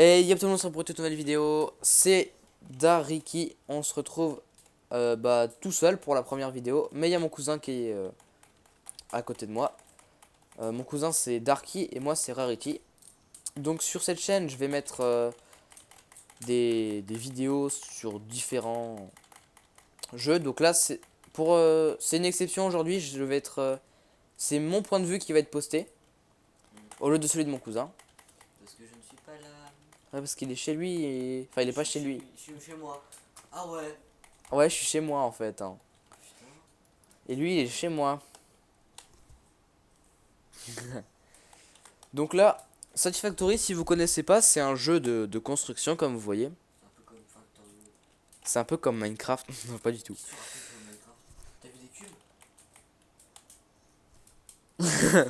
Et y'a tout le monde sur pour toute nouvelle vidéo, c'est Dariki, on se retrouve tout seul pour la première vidéo, mais il y a mon cousin qui est à côté de moi. Mon cousin c'est Darky et moi c'est Rarity. Donc sur cette chaîne je vais mettre des vidéos sur différents jeux. Donc là c'est une exception aujourd'hui, je vais être c'est mon point de vue qui va être posté au lieu de celui de mon cousin. Parce que je ne suis pas là. Ouais, parce qu'il est chez lui et enfin il est pas chez lui. Je suis chez moi. Ah ouais. Ouais, je suis chez moi en fait, hein. Putain. Et lui il est chez moi. Donc là, Satisfactory, si vous connaissez pas, c'est un jeu de construction comme vous voyez. C'est un peu comme Factorio. C'est un peu comme Minecraft. Non, pas du tout. Qui sont un peu comme Minecraft. T'as vu des cubes?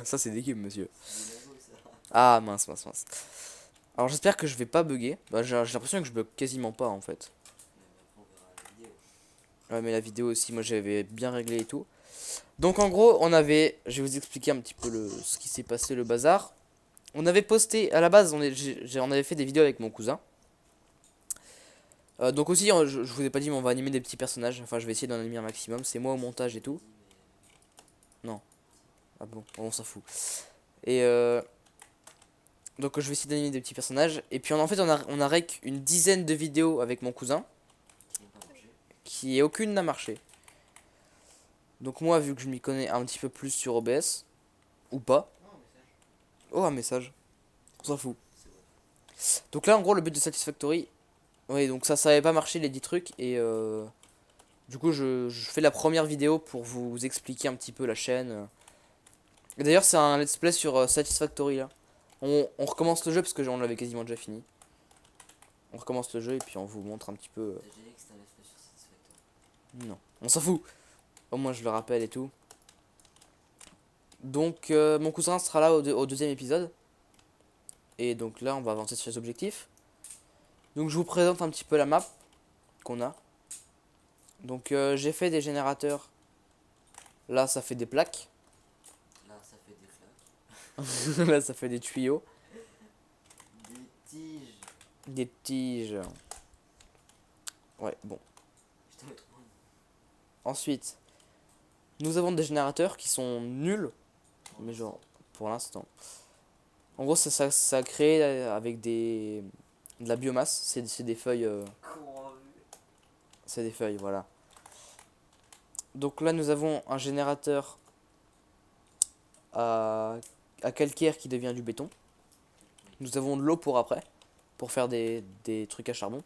Ça c'est des cubes, monsieur. C'est des Legos ça. Ah mince, mince, mince. Alors j'espère que je vais pas bugger. Bah, j'ai l'impression que je bug quasiment pas en fait. Mais après on verra la vidéo. Ouais, mais la vidéo aussi, moi j'avais bien réglé et tout. Donc en gros, je vais vous expliquer un petit peu ce qui s'est passé, le bazar. On avait posté, à la base, on avait fait des vidéos avec mon cousin. Donc aussi, je vous ai pas dit, mais on va animer des petits personnages. Enfin, je vais essayer d'en animer un maximum. C'est moi au montage et tout. Non. Ah bon, on s'en fout. Et donc je vais essayer d'animer des petits personnages. Et puis en fait, on a rec une dizaine de vidéos avec mon cousin. Qui n'ont pas marché. Qui aucune n'a marché. Donc moi, vu que je m'y connais un petit peu plus sur OBS, ou pas. Non, un message. Oh, un message. On s'en fout. C'est vrai. Donc là, en gros, le but de Satisfactory. Oui, donc ça avait pas marché les 10 trucs. Et du coup, je fais la première vidéo pour vous expliquer un petit peu la chaîne. Et d'ailleurs, c'est un let's play sur Satisfactory là. On recommence le jeu parce que on l'avait quasiment déjà fini. On recommence le jeu et puis on vous montre un petit peu. T'as déjà dit que c'était un let's play sur Satisfactory. Non, on s'en fout. Au moins, je le rappelle et tout. Donc, mon cousin sera là au deuxième épisode. Et donc là, on va avancer sur les objectifs. Donc, je vous présente un petit peu la map qu'on a. Donc, j'ai fait des générateurs. Là, ça fait des plaques. Là ça fait des flaques. Là, ça fait des tuyaux. Des tiges. Des tiges. Ouais, bon. Putain mais trop. Ensuite, nous avons des générateurs qui sont nuls. Mais genre, pour l'instant. En gros, ça crée avec de la biomasse. C'est des feuilles. C'est des feuilles, voilà. Donc là, nous avons un générateur à, à calcaire qui devient du béton. Nous avons de l'eau pour après. Pour faire des trucs à charbon.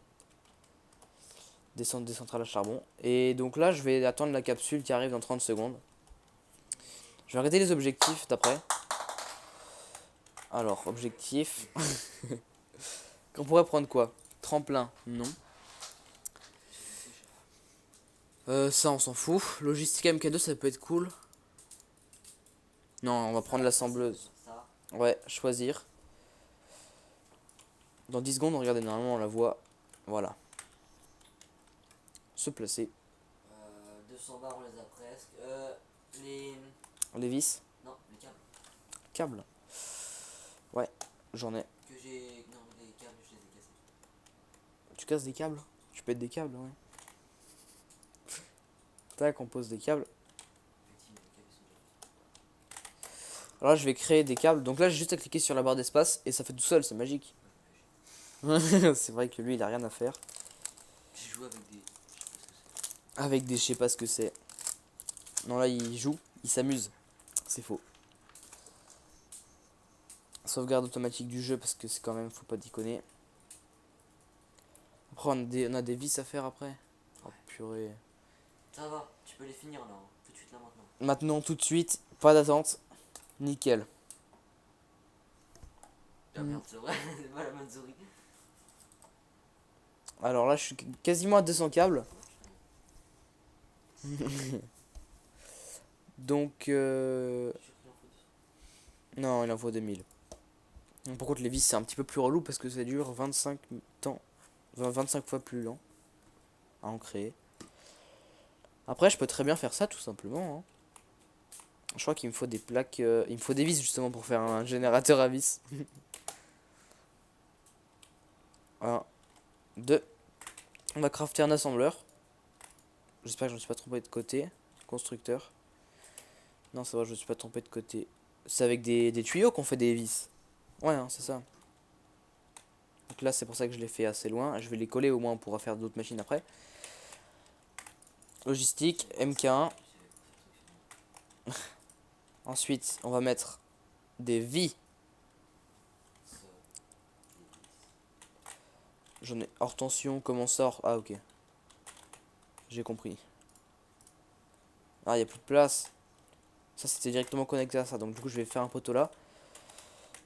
Des centrales à charbon. Et donc là, je vais attendre la capsule qui arrive dans 30 secondes. Je vais regarder les objectifs d'après. Alors, objectif. On pourrait prendre quoi? Tremplin, non. Ça, on s'en fout. Logistique MK2, ça peut être cool. Non, on va prendre l'assembleuse. Ça. Ouais, choisir. Dans 10 secondes, regardez, normalement, on la voit. Voilà. Se placer. 200 barres on les a presque. Les. Les vis. Non, les câbles. Câble. Ouais, j'en ai. Que j'ai. Non, les câbles je les ai cassés. Tu casses des câbles? Tu pètes des câbles, ouais. Tac, on pose des câbles. Effectivement, les câbles ils sont déjà faits. Alors là, je vais créer des câbles. Donc là, j'ai juste à cliquer sur la barre d'espace et ça fait tout seul, c'est magique. C'est vrai que lui, il a rien à faire. J'ai joué avec des. Avec des, je sais pas ce que c'est. Non, là, il joue, il s'amuse. C'est faux. Sauvegarde automatique du jeu parce que c'est quand même, faut pas déconner. Après, on a des vis à faire après. Oh purée. Ça va, tu peux les finir là, hein. Tout de suite là maintenant. Maintenant, tout de suite, pas d'attente. Nickel. Ah merde, c'est vrai, c'est pas la bonne souris. Alors là, je suis quasiment à 200 câbles. Donc, non, il en faut 2000. Par contre, les vis, c'est un petit peu plus relou parce que ça dure 25 temps. 25 fois plus lent à en créer. Après, je peux très bien faire ça tout simplement, hein. Je crois qu'il me faut des plaques. Il me faut des vis justement pour faire un générateur à vis. 1, 2. On va crafter un assembleur. J'espère que je ne me suis pas trompé de côté. Constructeur. Non, c'est vrai, je ne me suis pas trompé de côté. C'est avec des tuyaux qu'on fait des vis. Ouais, hein, c'est ça. Donc là, c'est pour ça que je l'ai fait assez loin. Je vais les coller, au moins on pourra faire d'autres machines après. Logistique, MK1. Ensuite, on va mettre des vis. J'en ai hors tension, comment ça Ah, ok. J'ai compris. Ah, il n'y a plus de place. Ça, c'était directement connecté à ça. Donc, du coup, je vais faire un poteau là.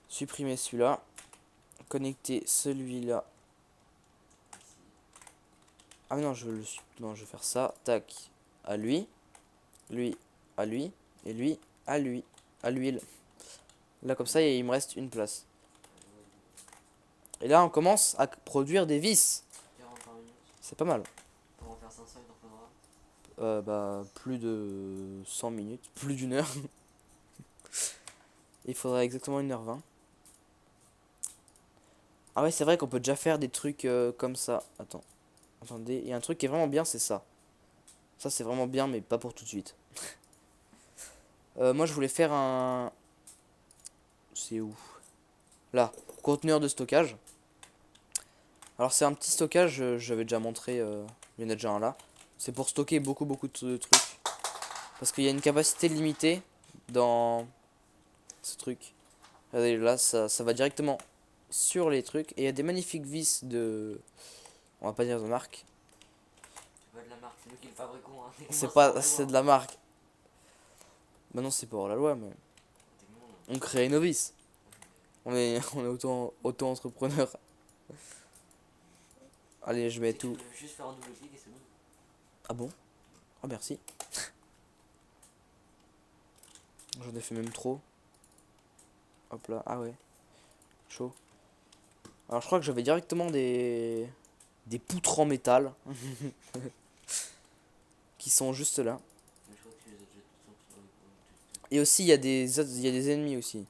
Supprimer celui-là. Connecter celui-là. Ah, mais non, non, je vais faire ça. Tac. À lui. Lui. À lui. Et lui. À lui. À l'huile. Là, comme ça, il me reste une place. Et là, on commence à produire des vis. 45 minutes. C'est pas mal. Pour en faire 500, il t'en faudra. Bah, plus de 100 minutes. Plus d'une heure. Il faudrait exactement 1h20. Ah ouais, c'est vrai qu'on peut déjà faire des trucs comme ça. Attends. Attendez, il y a un truc qui est vraiment bien, c'est ça. Ça, c'est vraiment bien, mais pas pour tout de suite. Moi, je voulais faire un... C'est où? Là, conteneur de stockage. Alors, c'est un petit stockage, j'avais déjà montré, il y en a déjà un là. C'est pour stocker beaucoup de trucs. Parce qu'il y a une capacité limitée dans ce truc. Regardez, là, ça va directement sur les trucs. Et il y a des magnifiques vis de... On va pas dire de marque. C'est pas de la marque, c'est nous qui le fabriquons. Hein. C'est pas... C'est de la marque. Bah non, c'est pas hors la loi, mais... Techniquement, On crée nos vis. On est auto-entrepreneur. Allez, je mets tu tout. peux juste faire un double clic et c'est bon. Ah bon? Ah merci. J'en ai fait même trop. Hop là, ah ouais. Chaud. Alors je crois que j'avais directement des poutres en métal. Qui sont juste là. Mais je crois que tu les as déjà toutes sur le. Et aussi il y a des ennemis aussi.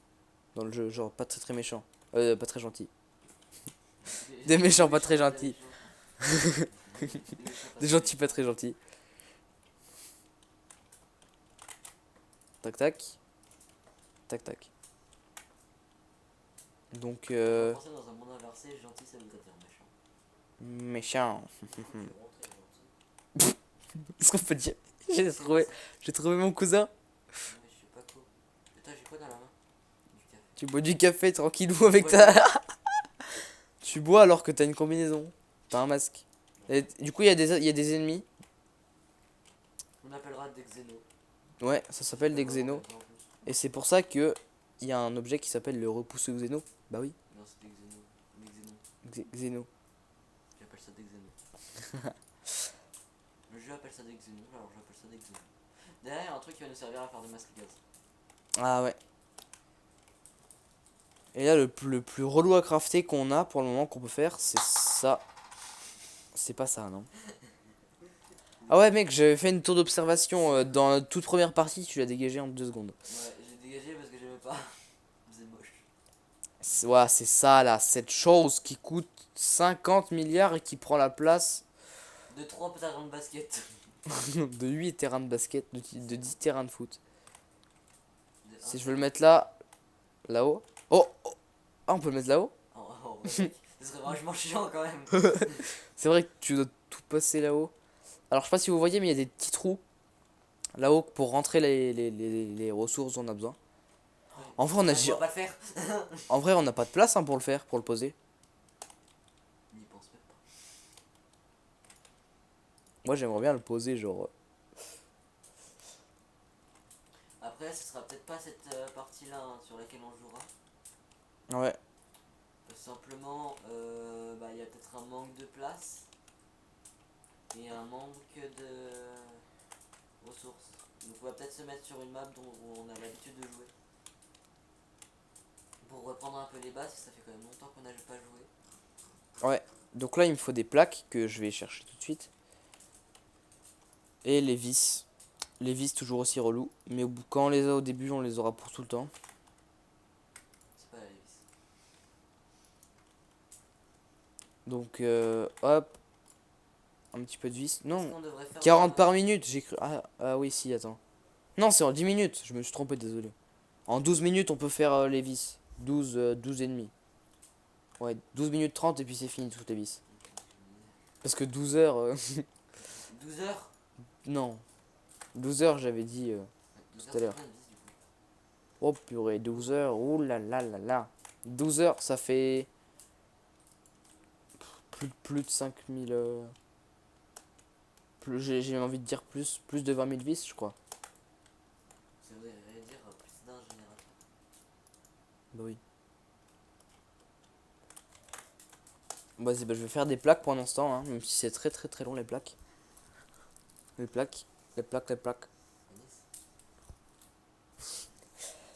Dans le jeu, genre pas très méchants. Pas très gentils. Des méchants pas très gentils. Des gentils pas très gentils. Tac tac. Tac tac. Donc Penser dans un monde inversé, gentil ça voudrait dire méchant. méchant. C'est vraiment très gentil. Est-ce qu'on peut dire j'ai trouvé mon cousin. Mais je suis pas cool. Putain, j'ai quoi dans la main? Du café. Tu bois du café tranquillou avec ta... Tu bois alors que t'as une combinaison. T'as un masque. Et du coup, il y a des ennemis. On appellera des xénos. Ouais, ça s'appelle des xénos. Et c'est pour ça que il y a un objet qui s'appelle le repousseux xéno. Bah oui, Non, c'est des xénos. Des xénos. xéno. J'appelle ça des xénos. Le jeu appelle ça des xénos, alors j'appelle ça des xénos. Derrière, il y a un truc qui va nous servir à faire des masques gaz. Ah ouais. Et là, le plus relou à crafter qu'on a pour le moment qu'on peut faire, c'est ça. C'est pas ça, non. Ah ouais, mec, j'avais fait une tour d'observation dans la toute première partie, tu l'as dégagé en 2 secondes. Ouais, j'ai dégagé parce que j'aimais pas. C'est moche. Ouais, c'est ça là, cette chose qui coûte 50 milliards et qui prend la place De 3 terrains de basket. de 8 terrains de basket, de 10 terrains de foot. De Si un je veux le terrain. mettre là, là-haut. Oh, oh. Ah, on peut le mettre là-haut. Oh, ouais, mec, ce serait vachement chiant quand même. C'est vrai que tu dois tout passer là-haut. Alors, je sais pas si vous voyez, mais il y a des petits trous là-haut pour rentrer les ressources dont on a besoin. En vrai, On va pas le faire. en vrai, on n'a pas de place hein, pour le faire, pour le poser. N'y pense même pas. Moi, j'aimerais bien le poser, genre. Après, ce sera peut-être pas cette partie-là hein, sur laquelle on jouera. Ouais. Simplement, bah, il y a peut-être un manque de place et un manque de ressources. Donc on va peut-être se mettre sur une map dont on a l'habitude de jouer. Pour reprendre un peu les bases, ça fait quand même longtemps qu'on n'a pas joué. Ouais. Donc là, il me faut des plaques que je vais chercher tout de suite. Et les vis. Les vis, toujours aussi relou. Mais quand on les a au début, on les aura pour tout le temps. C'est pas la vis. Donc, hop, un petit peu de vis. Est-ce Non, qu'on devrait faire 40 par minute, j'ai cru. Ah oui, si, attends. Non, c'est en 10 minutes, je me suis trompé, désolé. En 12 minutes, on peut faire les vis. 12 et demi. Ouais, 12 minutes 30 et puis c'est fini toutes les vis. Parce que 12 heures, 12 heures? non. 12 heures, j'avais dit 12 tout heures, à c'est l'heure. combien de vis du coup? Oh purée, 12 heures, ouh là là là là. 12 heures, ça fait plus de 5000. J'ai envie de dire plus de 20 000 vis, je crois. Ça voudrait dire plus d'un générateur. Bah oui. Vas-y, bah, je vais faire des plaques pour l'instant, hein, même si c'est très très très long les plaques. Les plaques, les plaques, les plaques. Anis?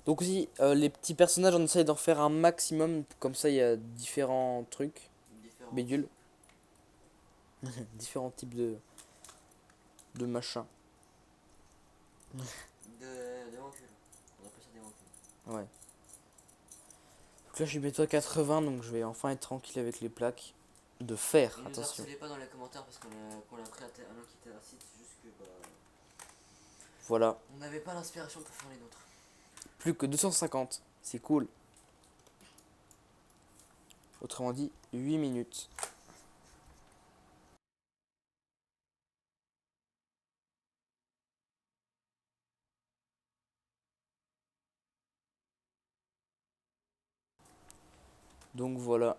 Donc aussi, les petits personnages, on essaye d'en faire un maximum, comme ça il y a différents trucs, Différents bidules, types. différents types de machins. De mancules. On appelle ça des mancules. Ouais. Donc là je suis bientôt à 80, donc je vais enfin être tranquille avec les plaques de fer, Et nous attention. harcelez pas dans les commentaires parce qu'on l'a pris à un qui était site, c'est juste que bah, Voilà, on n'avait pas l'inspiration pour faire les nôtres. plus que 250, c'est cool. Autrement dit, 8 minutes. Donc voilà.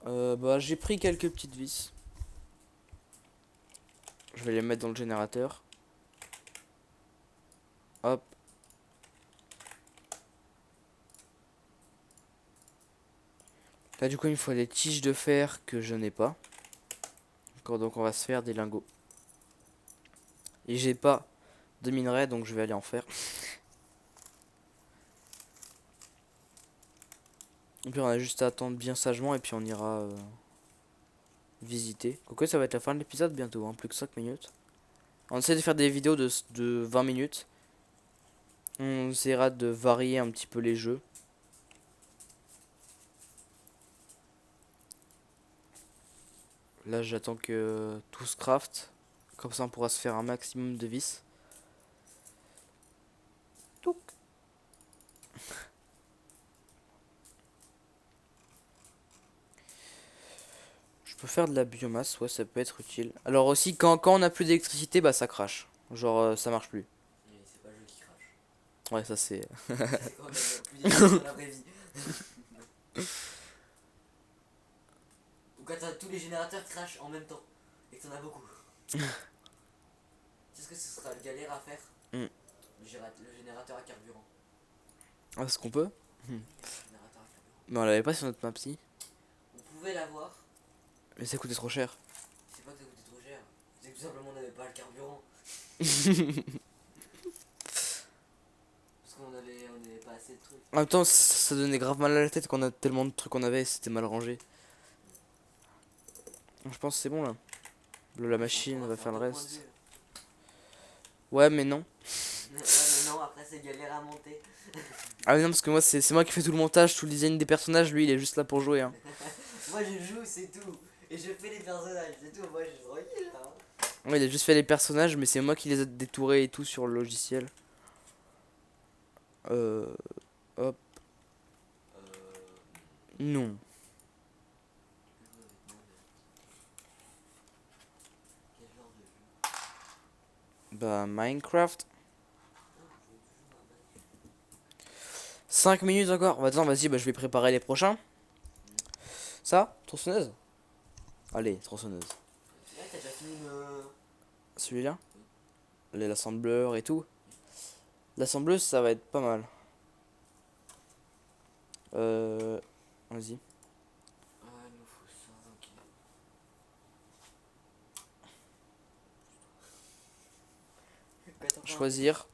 Bah j'ai pris quelques petites vis. Je vais les mettre dans le générateur. Hop. Là du coup il me faut des tiges de fer que je n'ai pas. Donc on va se faire des lingots. Et j'ai pas de minerai donc je vais aller en faire. Et puis on a juste à attendre bien sagement et puis on ira visiter. Quoique ça va être la fin de l'épisode bientôt, hein, plus que 5 minutes. On essaie de faire des vidéos de 20 minutes. On essaiera de varier un petit peu les jeux. Là j'attends que tout se craft. Comme ça on pourra se faire un maximum de vis. Touc. Je peux faire de la biomasse, ouais ça peut être utile. Alors aussi quand on a plus d'électricité bah ça crache. Genre ça marche plus. Et c'est pas le jeu qui crache. Ouais ça c'est... C'est quand on a plus d'énergie dans la vraie vie. Ou quand tous les générateurs crachent en même temps et que t'en as beaucoup. Qu'est-ce que ce sera le galère à faire? Mm. Le générateur à carburant. Ah ce qu'on peut. Oui, le générateur à carburant. Mais on l'avait pas sur notre map si. On pouvait l'avoir. Mais ça coûtait trop cher. C'est pas que ça coûtait trop cher. C'est que tout simplement on n'avait pas le carburant. Parce qu'on avait pas assez de trucs. En même temps ça donnait grave mal à la tête qu'on a tellement de trucs qu'on avait, c'était mal rangé. Je pense que c'est bon là. La machine va faire le reste. Ouais mais non. Ouais, mais non, après c'est galère à monter. Ah mais non parce que moi c'est moi qui fais tout le montage, tout le design des personnages, lui il est juste là pour jouer hein. Moi je joue, c'est tout. Et je fais les personnages, c'est tout. Moi je suis tranquille là. Ouais, il a juste fait les personnages mais c'est moi qui les ai détourés et tout sur le logiciel. Hop. Non. Quel genre de jeu? Bah Minecraft. 5 minutes encore. Bah, attends, vas-y, bah, je vais préparer les prochains. Ça, tronçonneuse. Allez, tronçonneuse. Là t'as déjà fini Celui-là. L'assembleur et tout. L'assembleuse, ça va être pas mal. Vas-y. Ah, il nous faut ça, ok. Choisir.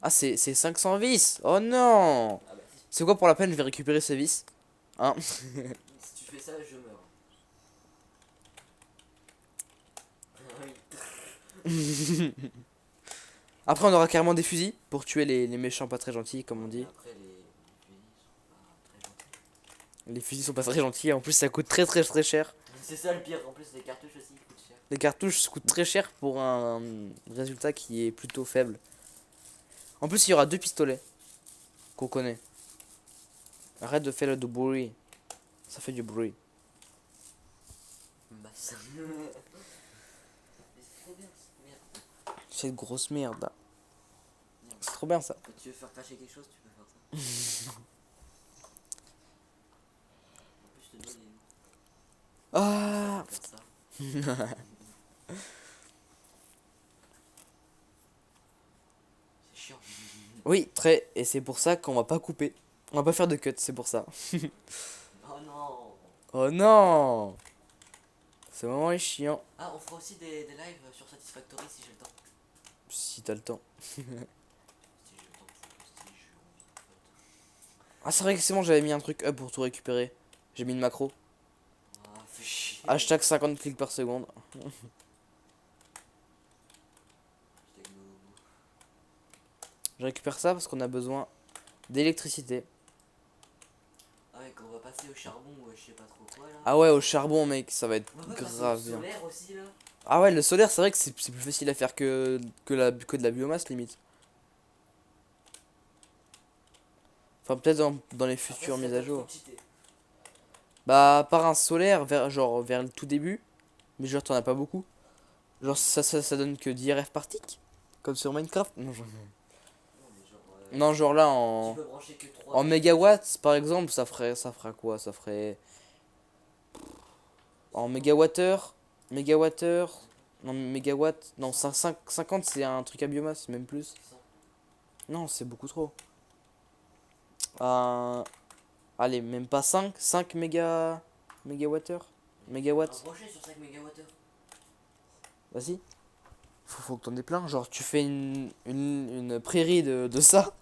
Ah, c'est 500 vis. Oh non. Ah bah C'est quoi pour la peine, je vais récupérer ces vis. Hein. si tu fais ça, je meurs. Oui. Après, on aura carrément des fusils pour tuer les méchants pas très gentils, comme on dit. Après les fusils. Les fusils sont pas très gentils. En plus, ça coûte très cher. C'est ça le pire. En plus, les cartouches aussi ils coûtent cher. Les cartouches coûtent très cher pour un résultat qui est plutôt faible. En plus, il y aura 2 pistolets qu'on connaît. Arrête de faire du bruit. Ça fait du bruit. Bah, ça. Mais c'est trop bien, c'est merde. Cette grosse merde. C'est trop bien ça. Quand tu veux faire cracher quelque chose, tu peux faire ça. En plus, je te dois les. Ah. Faire ça. C'est chiant. Oui, très. Et c'est pour ça qu'on va pas couper. On va pas faire de cut, c'est pour ça. Oh non. Oh non. C'est vraiment chiant. Ah, on fera aussi des lives sur Satisfactory si j'ai le temps. Si t'as le temps. Si j'ai le temps, si j'ai envie, en Ah, c'est vrai que c'est bon, j'avais mis un truc up pour tout récupérer. J'ai mis une macro. fait. Ah, fais chier. Hashtag 50 clics par seconde. Hashtag no. Je récupère ça parce qu'on a besoin d'électricité. Ah ouais, quand on va passer au charbon ou je sais pas trop quoi là. Ah ouais, au charbon, mec, ça va être On va pas passer grave au bien. solaire aussi là. Ah ouais, le solaire, c'est vrai que c'est plus facile à faire que de la biomasse, limite. Enfin, peut-être dans les Après, futures c'est mises à peut-être trop jour. cheaté. Bah, par un solaire, genre vers le tout début. Mais genre, t'en as pas beaucoup. Genre, ça donne que 10 RF par tick. Comme sur Minecraft. Non, mais genre. Non, genre là, Tu peux brancher que 3 en mégawatts, par exemple, ça fera quoi? Ça ferait. En mégawattheure. Mégawattheure. Non, mégawatt. Non, 50, c'est un truc à biomasse, même plus. Non, c'est beaucoup trop. Allez, même pas 5 mégawattheure. Mégawatts. Branché sur 5 mégawattheures. Vas-y. Faut que t'en aies plein. Genre, tu fais une prairie de ça.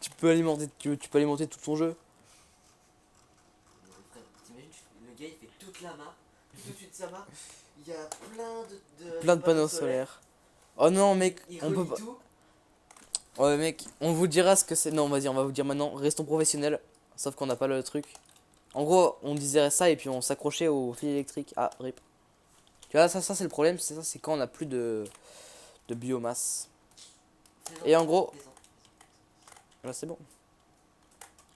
Tu peux alimenter tout ton jeu. Frère, t'imagines, le gars il fait toute la map. Puis tout de suite sa map, il y a Plein de panneaux solaires. Oh non, mec, Il on peut relie pas. tout. Ouais, mec, on vous dira ce que c'est. Non, vas-y, on va vous dire maintenant. Restons professionnels. Sauf qu'on n'a pas le truc. En gros, on disait ça et puis on s'accrochait au fil électrique. Ah, rip. Tu vois, ça c'est le problème. C'est quand on a plus de biomasse. Et en gros, là c'est bon.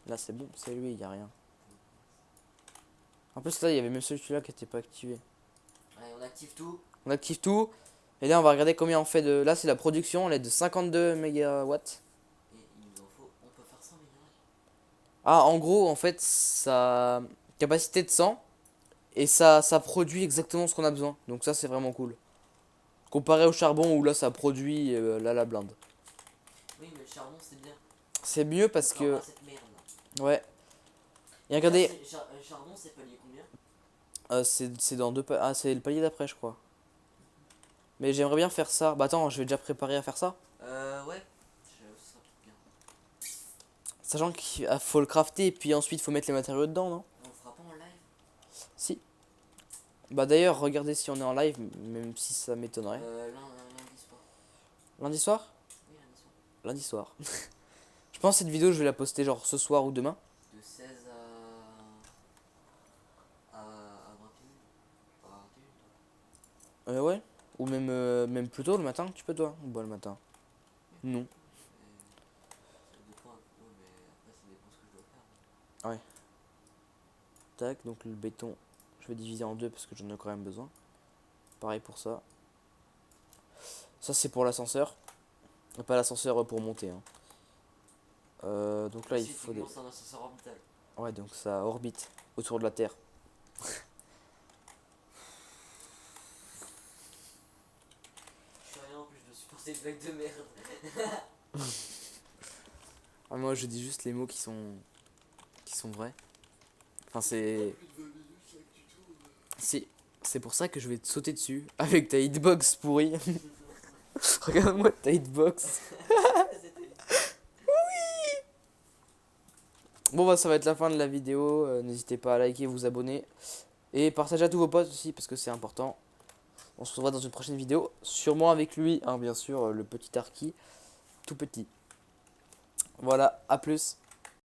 Là c'est bon, c'est lui, y a rien. En plus, là, il y avait même celui-là qui était pas activé. Allez, on active tout. On active tout. Et là, on va regarder combien on fait de. Là, c'est la production. Elle est de 52 mégawatts. Et il nous en faut. On peut faire 100 mégawatts. Ah, en gros, en fait, sa capacité de 100. Et ça produit exactement ce qu'on a besoin. Donc, ça, c'est vraiment cool. Comparé au charbon où là, ça produit là, la blinde. Oui, mais le charbon c'est bien. C'est mieux parce que. Contrairement à cette merde là. Ouais. Et regardez. Charbon c'est palier combien? C'est dans deux. Ah, c'est le palier d'après, je crois. Mais j'aimerais bien faire ça. Bah, attends, je vais déjà préparer à faire ça. Ouais. Ça sera bien. Sachant qu'il faut le crafter et puis ensuite, faut mettre les matériaux dedans, non? On le fera pas en live. Si. Bah, d'ailleurs, regardez si on est en live, même si ça m'étonnerait. Lundi soir. Lundi soir? Oui, lundi soir. Lundi soir. Je pense que cette vidéo, je vais la poster genre ce soir ou demain. De 16 à 21. À 21. Ouais. Ou même plus tôt le matin, tu peux toi? Ou bah le matin. Non. Ça dépend un peu, mais après ça dépend ce que je dois faire. Tac, donc le béton, je vais diviser en deux parce que j'en ai quand même besoin. Pareil pour ça. Ça c'est pour l'ascenseur. Pas l'ascenseur pour monter. Hein. Donc là il Si, faut des. c'est un ascenseur orbital. Ouais, donc ça orbite autour de la Terre. Je sais rien, en plus je dois supporter une blague de merde. Ah, moi je dis juste les mots qui sont vrais. Enfin c'est. C'est pour ça que je vais te sauter dessus avec ta hitbox pourrie. Regarde-moi ta hitbox. Bon bah ça va être la fin de la vidéo. N'hésitez pas à liker, vous abonner. Et partager à tous vos potes aussi parce que c'est important. On se revoit dans une prochaine vidéo. Sûrement avec lui, hein, bien sûr, le petit Arki. Tout petit. Voilà, à plus.